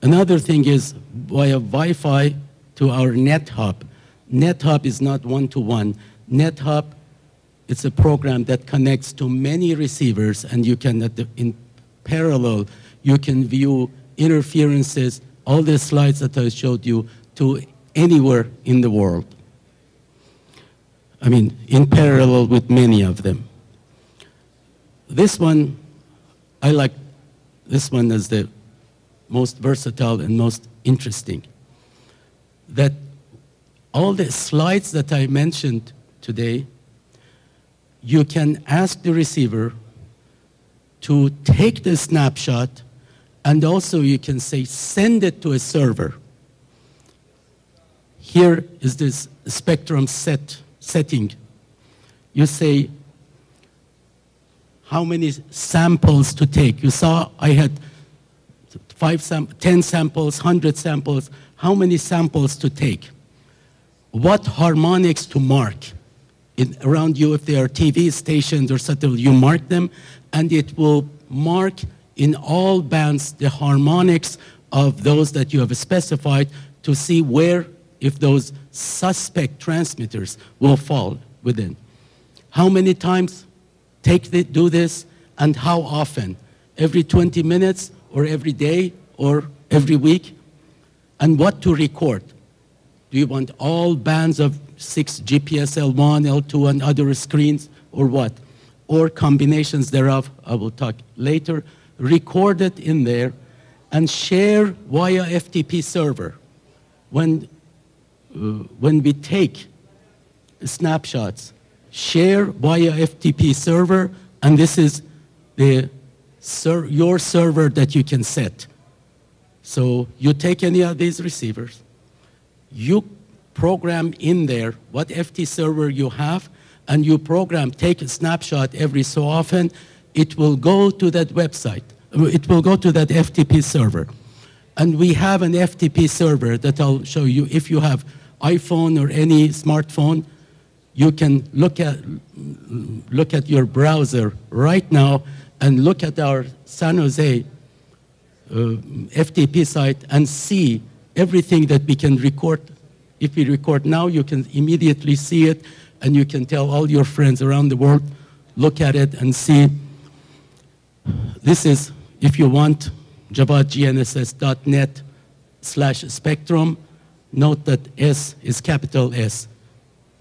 Another thing is via Wi-Fi to our NetHub. NetHub is not one-to-one. NetHub, it's a program that connects to many receivers, and you can, in parallel, you can view interferences, all the slides that I showed you, to anywhere in the world. I mean, in parallel with many of them. This one, I like this one as the most versatile and most interesting. That all the slides that I mentioned today, you can ask the receiver to take the snapshot, and also you can say, send it to a server. Here is this spectrum setting. You say how many samples to take. You saw I had 10 samples, 100 samples. How many samples to take? What harmonics to mark around you. If they are TV stations or something, you mark them, and it will mark in all bands the harmonics of those that you have specified to see where, if those suspect transmitters will fall within. How many times do this, and how often? Every 20 minutes, or every day, or every week? And what to record? Do you want all bands of 6 GPS L1, L2, and other screens, or what? Or combinations thereof, I will talk later. Record it in there and share via FTP server. When we take snapshots, share via FTP server, and this is your server that you can set. So you take any of these receivers, you program in there what FT server you have, and you program, take a snapshot every so often. It will go to that website. It will go to that FTP server. And we have an FTP server that I'll show you. If you have iPhone or any smartphone, you can look at your browser right now and look at our San Jose FTP site and see everything that we can record. If we record now, you can immediately see it, and you can tell all your friends around the world, look at it and see. This is, if you want, javadgnss.net/spectrum. Note that S is capital S.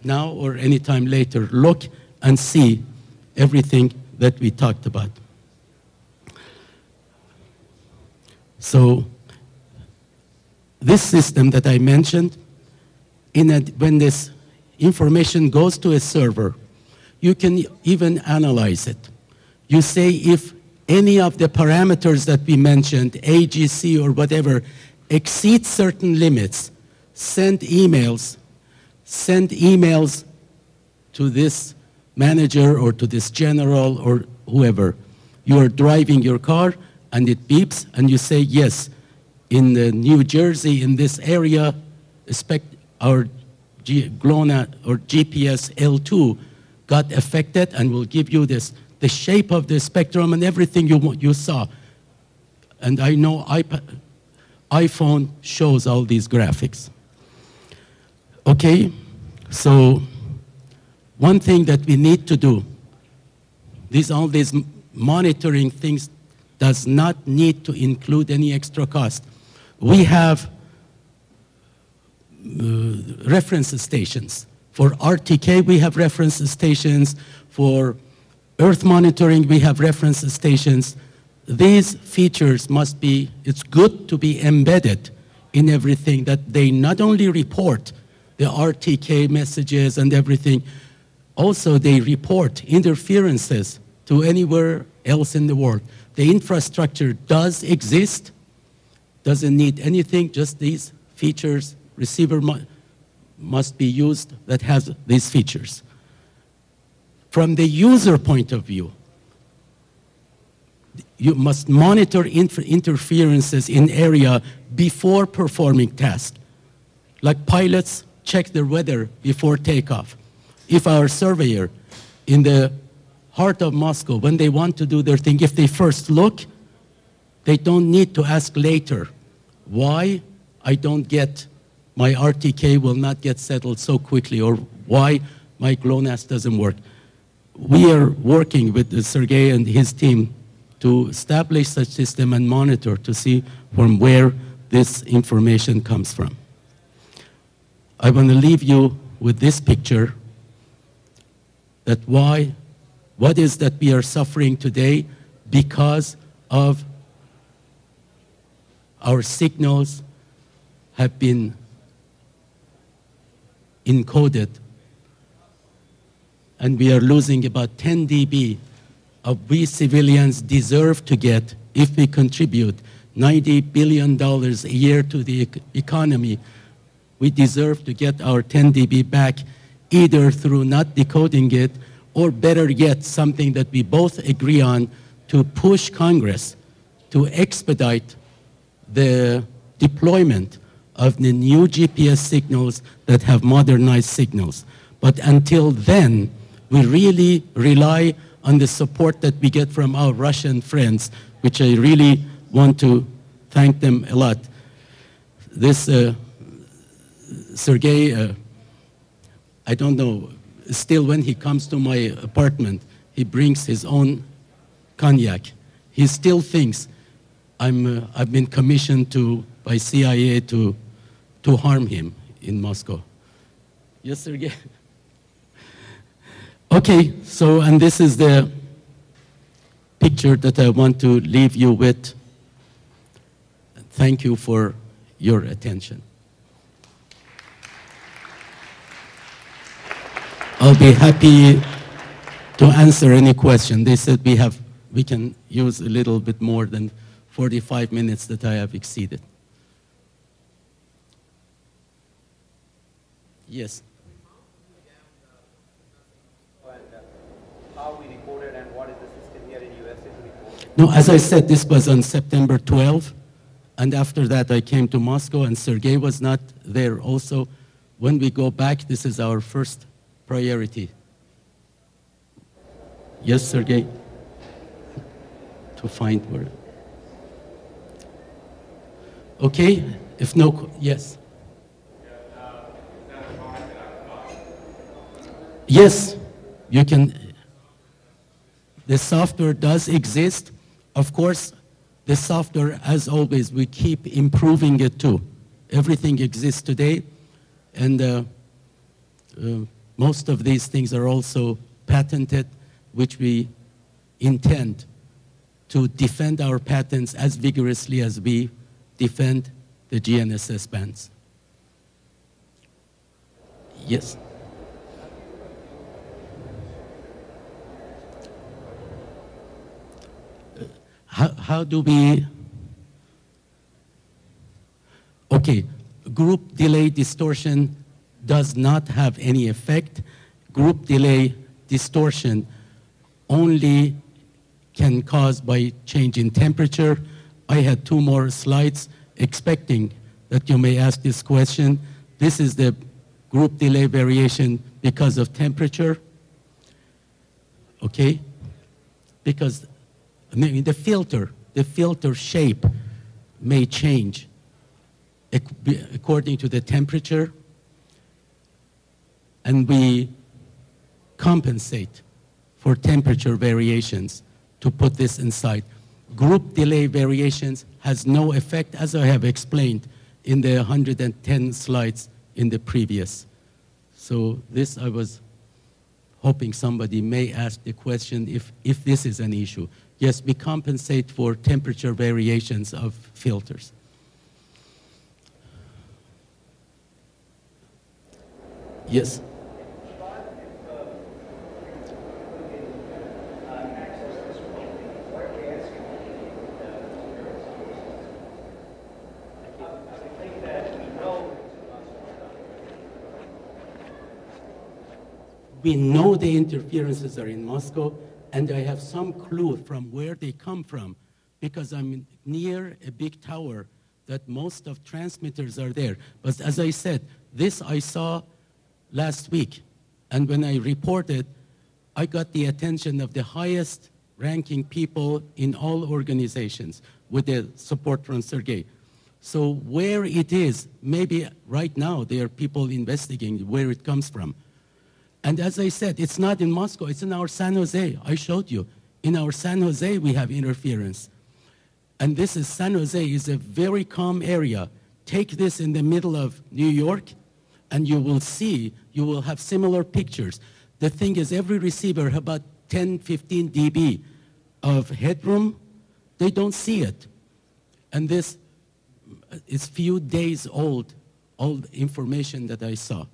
Now or anytime later, look and see everything that we talked about. So this system that I mentioned, when this information goes to a server, you can even analyze it. You say if any of the parameters that we mentioned, AGC or whatever, exceed certain limits, send emails to this manager or to this general or whoever. You are driving your car and it beeps and you say, yes, in New Jersey, in this area, our GLONA or GPS L2 got affected, and will give you the shape of the spectrum and everything you saw. And I know iPhone shows all these graphics. Okay, so one thing that we need to do, all these monitoring things does not need to include any extra cost. We have reference stations. For RTK, we have reference stations. For Earth monitoring, we have reference stations. These features must be, it's good to be embedded in everything, that they not only report the RTK messages and everything, also they report interferences to anywhere else in the world. The infrastructure does exist, doesn't need anything, just these features. Receiver must be used that has these features. From the user point of view, you must monitor interferences in area before performing tasks. Like pilots check their weather before takeoff. If our surveyor in the heart of Moscow, when they want to do their thing, if they first look, they don't need to ask later why I don't get, my RTK will not get settled so quickly, or why my GLONASS doesn't work. We are working with Sergey and his team to establish such system and monitor to see from where this information comes from. I want to leave you with this picture, that what is that we are suffering today because of our signals have been encoded, and we are losing about 10 dB of we civilians deserve to get if we contribute $90 billion a year to the economy. We deserve to get our 10 dB back, either through not decoding it, or better yet, something that we both agree on, to push Congress to expedite the deployment of the new GPS signals that have modernized signals. But until then, we really rely on the support that we get from our Russian friends, which I really want to thank them a lot. This Sergey, I don't know, still when he comes to my apartment, he brings his own cognac. He still thinks I've been commissioned by CIA to harm him in Moscow. Yes, Sergey? Okay, so, and this is the picture that I want to leave you with. Thank you for your attention. I'll be happy to answer any question. They said we can use a little bit more than 45 minutes that I have exceeded. Yes. How we recorded and what is the system here in USA to record? No, as I said, this was on September 12, and after that I came to Moscow, and Sergey was not there also. When we go back, this is our first priority. Yes, Sergey? To find where. Okay, if no, yes. Yes, you can. The software does exist. Of course, the software, as always, we keep improving it too. Everything exists today, and most of these things are also patented, which we intend to defend our patents as vigorously as we defend the GNSS bands. Yes? How do we, okay, group delay distortion does not have any effect. Group delay distortion only can cause by change in temperature. I had 2 more slides expecting that you may ask this question. This is the group delay variation because of temperature, okay? Because the filter shape may change according to the temperature, and we compensate for temperature variations to put this inside. Group delay variations has no effect, as I have explained in the 110 slides in the previous. So this, I was hoping somebody may ask the question if this is an issue. Yes, we compensate for temperature variations of filters. Yes? We know the interferences are in Moscow, and I have some clue from where they come from, because I'm near a big tower that most of transmitters are there. But as I said, this I saw last week, and when I reported, I got the attention of the highest ranking people in all organizations with the support from Sergey. So where it is, maybe right now there are people investigating where it comes from. And as I said, it's not in Moscow, it's in our San Jose. I showed you. In our San Jose, we have interference. And this is San Jose is a very calm area. Take this in the middle of New York, and you will see, you will have similar pictures. The thing is, every receiver has about 10, 15 dB of headroom. They don't see it. And this is few days old information that I saw.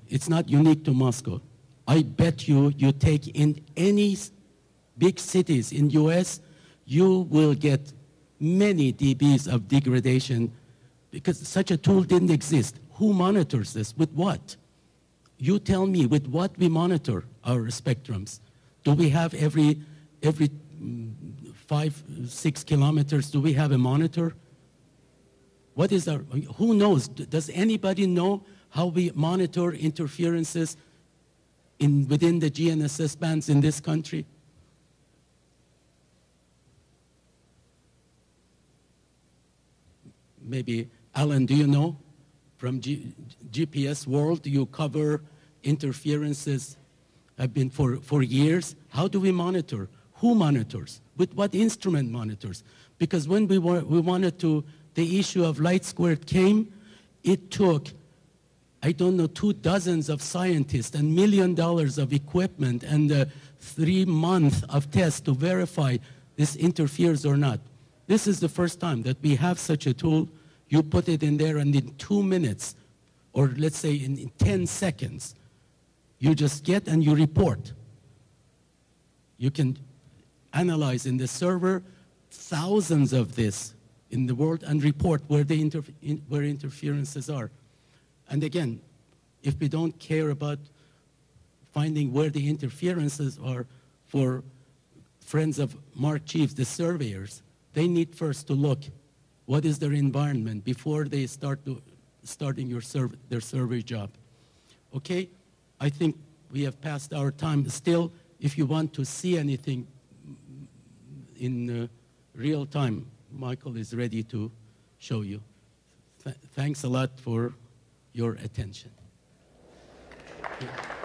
It's not unique to Moscow. I bet you take in any big cities in US, you will get many dBs of degradation because such a tool didn't exist. Who monitors this? With what? You tell me, with what we monitor our spectrums? Do we have every 5, 6 kilometers, do we have a monitor? What is our, who knows? Does anybody know how we monitor interferences within the GNSS bands in this country? Maybe, Alan, do you know? From GPS world, you cover interferences, have been for years. How do we monitor? Who monitors? With what instrument monitors? Because when we wanted to, the issue of light squared came, it took, I don't know, 24 scientists and $1 million of equipment and 3 months of tests to verify this interferes or not. This is the first time that we have such a tool. You put it in there, and in 2 minutes, or let's say in 10 seconds, you just get and you report. You can analyze in the server thousands of this in the world and report where where interferences are. And again, if we don't care about finding where the interferences are for friends of Mark Chiefs, the surveyors, they need first to look what is their environment before they starting their survey job. Okay, I think we have passed our time. Still, if you want to see anything in real time, Michael is ready to show you. Thanks a lot for your attention. Yeah.